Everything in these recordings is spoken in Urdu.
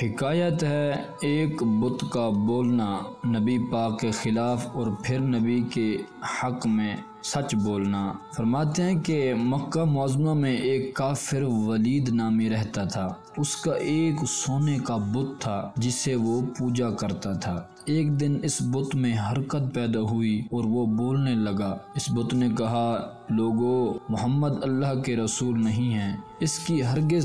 حکایت ہے ایک بت کا بولنا نبی پاک کے خلاف اور پھر نبی کے حق میں سچ بولنا۔ فرماتے ہیں کہ مکہ معظمہ میں ایک کافر ولید نامی رہتا تھا۔ اس کا ایک سونے کا بت تھا جسے وہ پوجا کرتا تھا۔ ایک دن اس بت میں حرکت پیدا ہوئی اور وہ بولنے لگا۔ اس بت نے کہا، لوگو، محمد اللہ کے رسول نہیں ہیں، اس کی ہرگز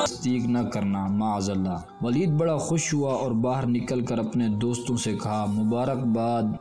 تصدیق نہ کرنا، معاذ اللہ۔ ولید بڑا خوش ہوا اور باہر نکل کر اپنے دوستوں سے کہا،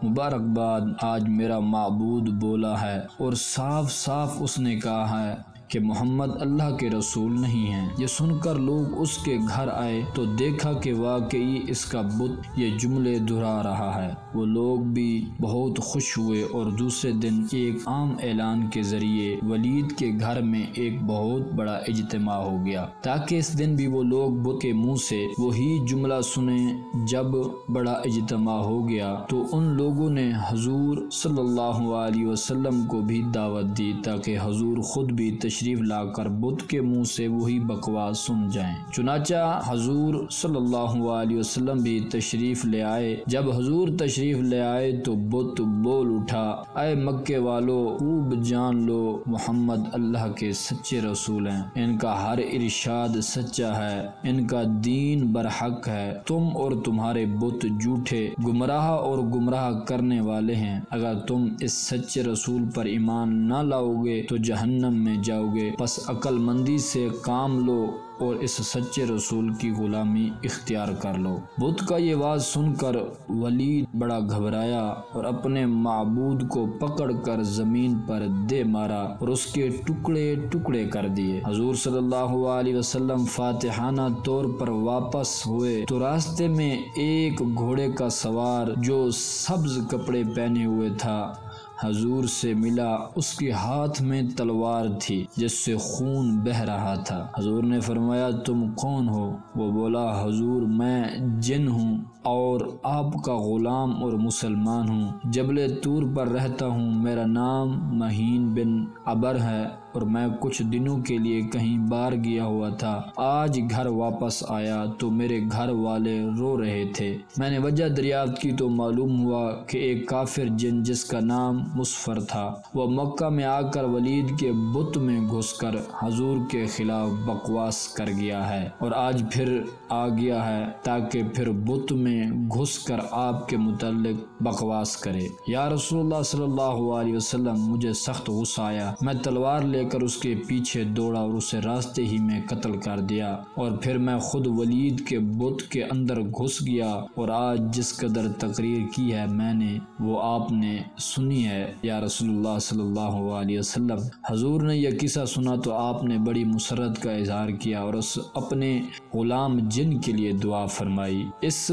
مبارکباد، آج میرا معبود بولا ہے اور صاف صاف اس نے کہا ہے کہ محمد اللہ کے رسول نہیں ہیں۔ یہ سن کر لوگ اس کے گھر آئے تو دیکھا کہ واقعی اس کا بت یہ جملے دہرا رہا ہے۔ وہ لوگ بھی بہت خوش ہوئے اور دوسرے دن ایک عام اعلان کے ذریعے ولید کے گھر میں ایک بہت بڑا اجتماع ہو گیا تاکہ اس دن بھی وہ لوگ بت کے منہ سے وہی جملہ سنیں۔ جب بڑا اجتماع ہو گیا تو ان لوگوں نے حضور صلی اللہ علیہ وسلم کو بھی دعوت دی تاکہ حضور خود بھی تشریف لا کر بت کے منہ سے وہی بکواس سن جائیں۔ چنانچہ حضور صلی اللہ علیہ وسلم بھی تشریف لے آئے۔ جب حضور تشریف لے آئے تو بت بول اٹھا، اے مکے والو، خوب جان لو محمد اللہ کے سچے رسول ہیں، ان کا ہر ارشاد سچا ہے، ان کا دین برحق ہے، تم اور تمہارے بت جھوٹے، گمراہ اور گمراہ کرنے والے ہیں۔ اگر تم اس سچے رسول پر ایمان نہ لاؤ گے تو جہنم میں جاؤ گے، پس عقل مندی سے کام لو اور اس سچے رسول کی غلامی اختیار کر لو۔ بت کا یہ واز سن کر ولید بڑا گھبرایا اور اپنے معبود کو پکڑ کر زمین پر دے مارا اور اس کے ٹکڑے ٹکڑے کر دیے۔ حضور صلی اللہ علیہ وسلم فاتحانہ طور پر واپس ہوئے تو راستے میں ایک گھوڑے کا سوار جو سبز کپڑے پہنے ہوئے تھا حضور سے ملا۔ اس کے ہاتھ میں تلوار تھی جس سے خون بہہ رہا تھا۔ حضور نے فرمایا، تم کون ہو؟ وہ بولا، حضور میں جن ہوں اور آپ کا غلام اور مسلمان ہوں، جبل طور پر رہتا ہوں، میرا نام مہین بن عبر ہے اور میں کچھ دنوں کے لیے کہیں باہر گیا ہوا تھا۔ آج گھر واپس آیا تو میرے گھر والے رو رہے تھے۔ میں نے وجہ دریافت کی تو معلوم ہوا کہ ایک کافر جن جس کا نام مسفر تھا، وہ مکہ میں آ کر ولید کے بت میں گھس کر حضور کے خلاف بکواس کر گیا ہے اور آج پھر آ گیا ہے تاکہ پھر بت میں گھس کر آپ کے متعلق بکواس کرے۔ یا رسول اللہ صلی اللہ علیہ وسلم، مجھے سخت غصہ آیا، میں تلوار لے کر اس کے پیچھے دوڑا اور اسے راستے ہی میں قتل کر دیا اور پھر میں خود ولید کے بت کے اندر گھس گیا اور آج جس قدر تقریر کی ہے میں نے وہ آپ نے سنی ہے یا رسول اللہ صلی اللہ علیہ وسلم۔ حضور نے یہ قصہ سنا تو آپ نے بڑی مسرت کا اظہار کیا اور اس اپنے غلام جن کے لیے دعا فرمائی۔ اس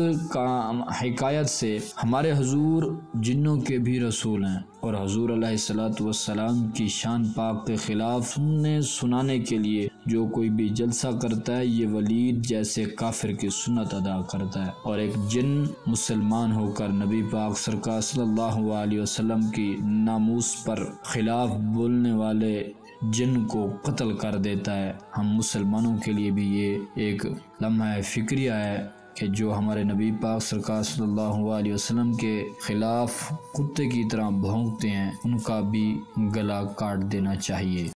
حکایت سے ہمارے حضور جنوں کے بھی رسول ہیں اور حضور علیہ السلام کی شان پاک کے خلاف سنانے کے لیے جو کوئی بھی جلسہ کرتا ہے یہ ولید جیسے کافر کی سنت ادا کرتا ہے، اور ایک جن مسلمان ہو کر نبی پاک سرکار صلی اللہ علیہ وسلم کی ناموس پر خلاف بولنے والے جن کو قتل کر دیتا ہے۔ ہم مسلمانوں کے لیے بھی یہ ایک لمحہ فکریہ ہے کہ جو ہمارے نبی پاک سرکار صلی اللہ علیہ وسلم کے خلاف کتے کی طرح بھونکتے ہیں ان کا بھی گلا کاٹ دینا چاہیے۔